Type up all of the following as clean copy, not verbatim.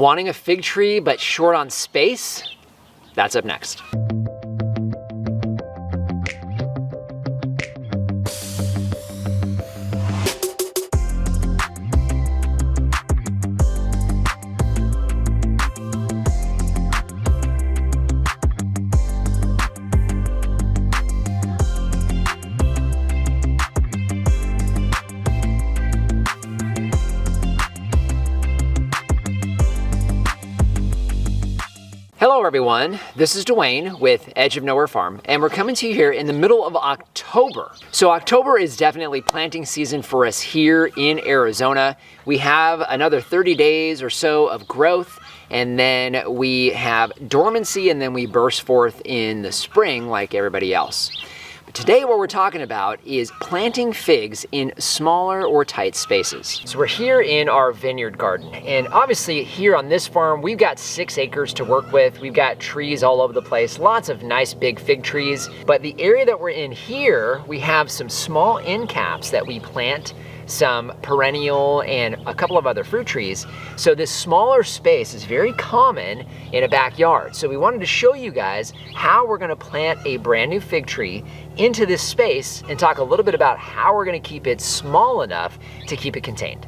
Wanting a fig tree but short on space? That's up next. Hello everyone, this is Dwayne with Edge of Nowhere Farm, and we're coming to you here in the middle of October. So October is definitely planting season for us here in Arizona. We have another 30 days or so of growth, and then we have dormancy, and then we burst forth in the spring like everybody else. Today what we're talking about is planting figs in smaller or tight spaces. So we're here in our vineyard garden, and obviously here on this farm we've got 6 acres to work with. We've got trees all over the place, lots of nice big fig trees, but the area that we're in here, we have some small end caps that we plant, some perennial and a couple of other fruit trees. So this smaller space is very common in a backyard. So we wanted to show you guys how we're gonna plant a brand new fig tree into this space and talk a little bit about how we're gonna keep it small enough to keep it contained.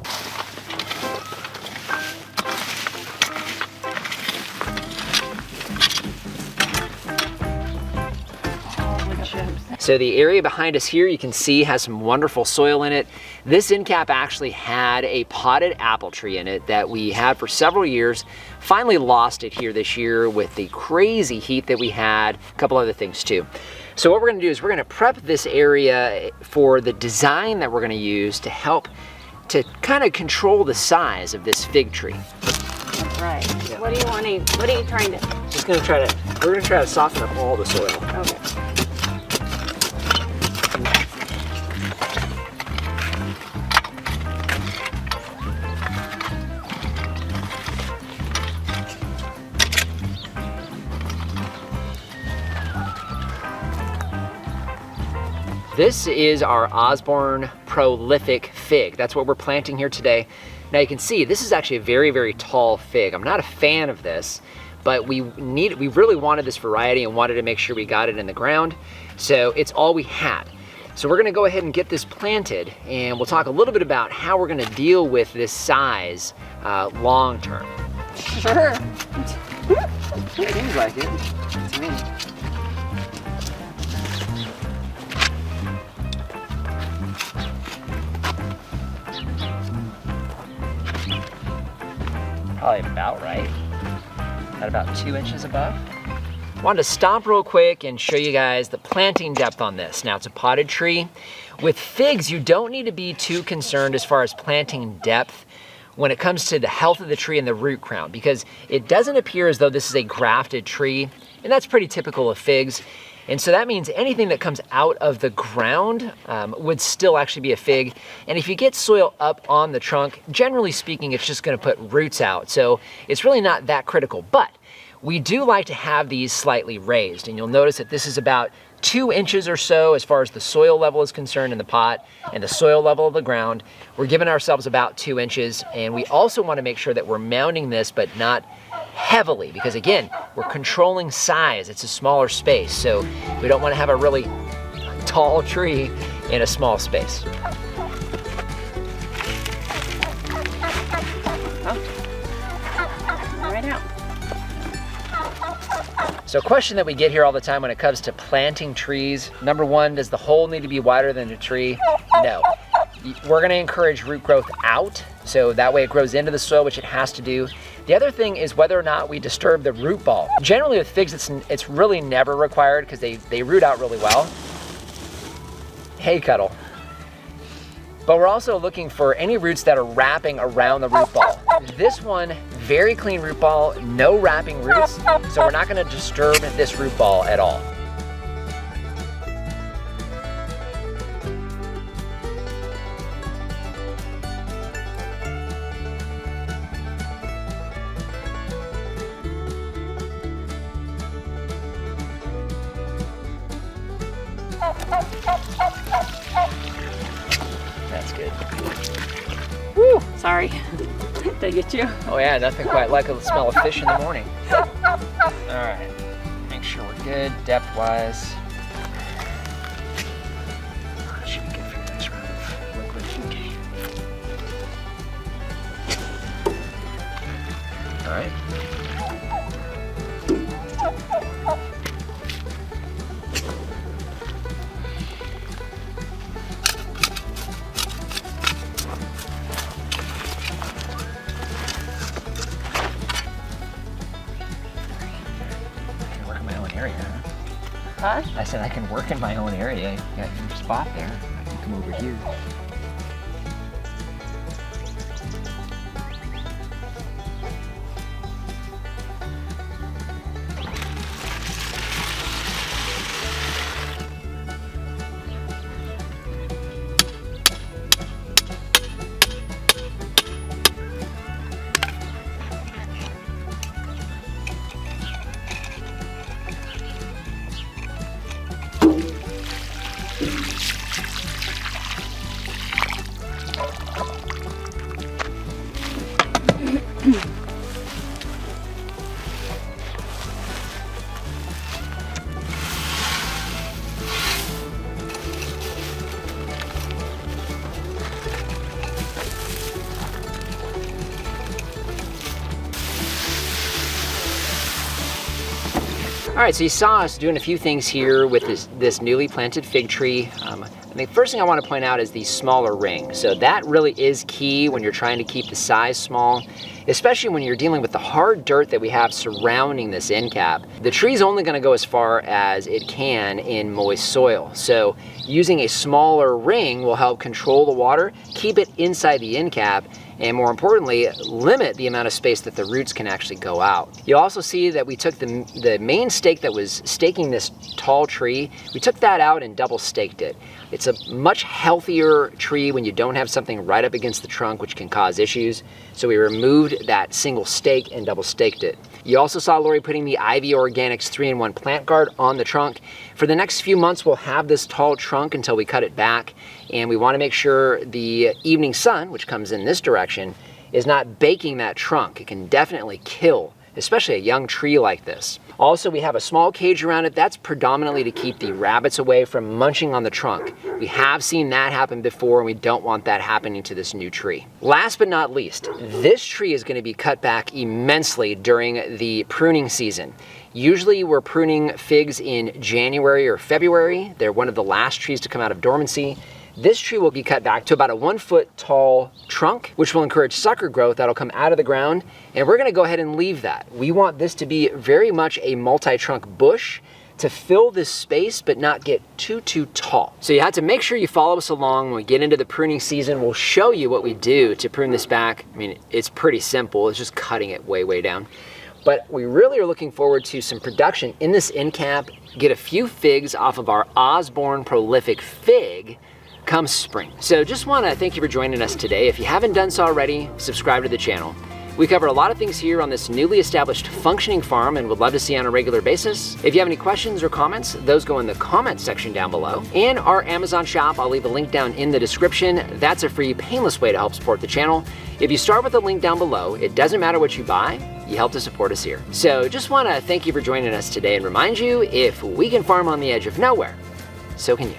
So the area behind us here, you can see, has some wonderful soil in it. This end cap actually had a potted apple tree in it that we had for several years. Finally lost it here this year with the crazy heat that we had, a couple other things too. So what we're gonna do is we're gonna prep this area for the design that we're gonna use to help to kind of control the size of this fig tree. That's right. Yeah. What are you wanting? What are you trying to? We're gonna try to soften up all the soil. Okay. This is our Osborne Prolific fig. That's what we're planting here today. Now you can see this is actually a very, very tall fig. I'm not a fan of this, but we really wanted this variety and wanted to make sure we got it in the ground. So it's all we had. So we're gonna go ahead and get this planted, and we'll talk a little bit about how we're gonna deal with this size long term. Sure. Seems like it to me. Probably about right. At about 2 inches above. Wanted to stop real quick and show you guys the planting depth on this. Now it's a potted tree. With figs, you don't need to be too concerned as far as planting depth when it comes to the health of the tree and the root crown, because it doesn't appear as though this is a grafted tree, and that's pretty typical of figs. And so that means anything that comes out of the ground would still actually be a fig. And if you get soil up on the trunk, generally speaking, it's just gonna put roots out. So it's really not that critical, but we do like to have these slightly raised. And you'll notice that this is about 2 inches or so as far as the soil level is concerned in the pot and the soil level of the ground. We're giving ourselves about 2 inches. And we also wanna make sure that we're mounding this, but not heavily, because again, we're controlling size. It's a smaller space, so we don't want to have a really tall tree in a small space. Right out. So a question that we get here all the time when it comes to planting trees, number one, does the hole need to be wider than the tree? No. We're gonna encourage root growth out, so that way it grows into the soil, which it has to do. The other thing is whether or not we disturb the root ball. Generally with figs, it's really never required because they root out really well. Hey, Cuddle. But we're also looking for any roots that are wrapping around the root ball. This one, very clean root ball, no wrapping roots, so we're not gonna disturb this root ball at all. That's good. Woo, sorry. Did I get you? Oh yeah, nothing quite like the smell of fish in the morning. All right, make sure we're good depth-wise. That should be good for your next round of liquid. Okay. All right. Huh? I said I can work in my own area. You got your spot there. I can come over here. All right, so you saw us doing a few things here with this newly planted fig tree. The first thing I want to point out is the smaller ring. So that really is key when you're trying to keep the size small, especially when you're dealing with the hard dirt that we have surrounding this end cap. The tree's only going to go as far as it can in moist soil. So using a smaller ring will help control the water, keep it inside the end cap, and more importantly, limit the amount of space that the roots can actually go out. You'll also see that we took the main stake that was staking this tall tree, we took that out and double staked it. It's a much healthier tree when you don't have something right up against the trunk, which can cause issues. So we removed that single stake and double staked it. You also saw Lori putting the Ivy Organics 3-in-1 plant guard on the trunk. For the next few months, we'll have this tall trunk until we cut it back. And we want to make sure the evening sun, which comes in this direction, is not baking that trunk. It can definitely kill, especially a young tree like this. Also, we have a small cage around it. That's predominantly to keep the rabbits away from munching on the trunk. We have seen that happen before, and we don't want that happening to this new tree. Last but not least, this tree is going to be cut back immensely during the pruning season. Usually we're pruning figs in January or February. They're one of the last trees to come out of dormancy. This tree will be cut back to about a 1 foot tall trunk, which will encourage sucker growth that'll come out of the ground. And we're gonna go ahead and leave that. We want this to be very much a multi-trunk bush to fill this space, but not get too tall. So you have to make sure you follow us along when we get into the pruning season. We'll show you what we do to prune this back. I mean, it's pretty simple. It's just cutting it way down. But we really are looking forward to some production in this end cap, get a few figs off of our Osborne Prolific fig come spring. So just want to thank you for joining us today. If you haven't done so already, subscribe to the channel. We cover a lot of things here on this newly established functioning farm and would love to see you on a regular basis. If you have any questions or comments, those go in the comments section down below. And our Amazon shop, I'll leave a link down in the description. That's a free, painless way to help support the channel. If you start with a link down below, it doesn't matter what you buy, you help to support us here. So just want to thank you for joining us today and remind you, if we can farm on the edge of nowhere, so can you.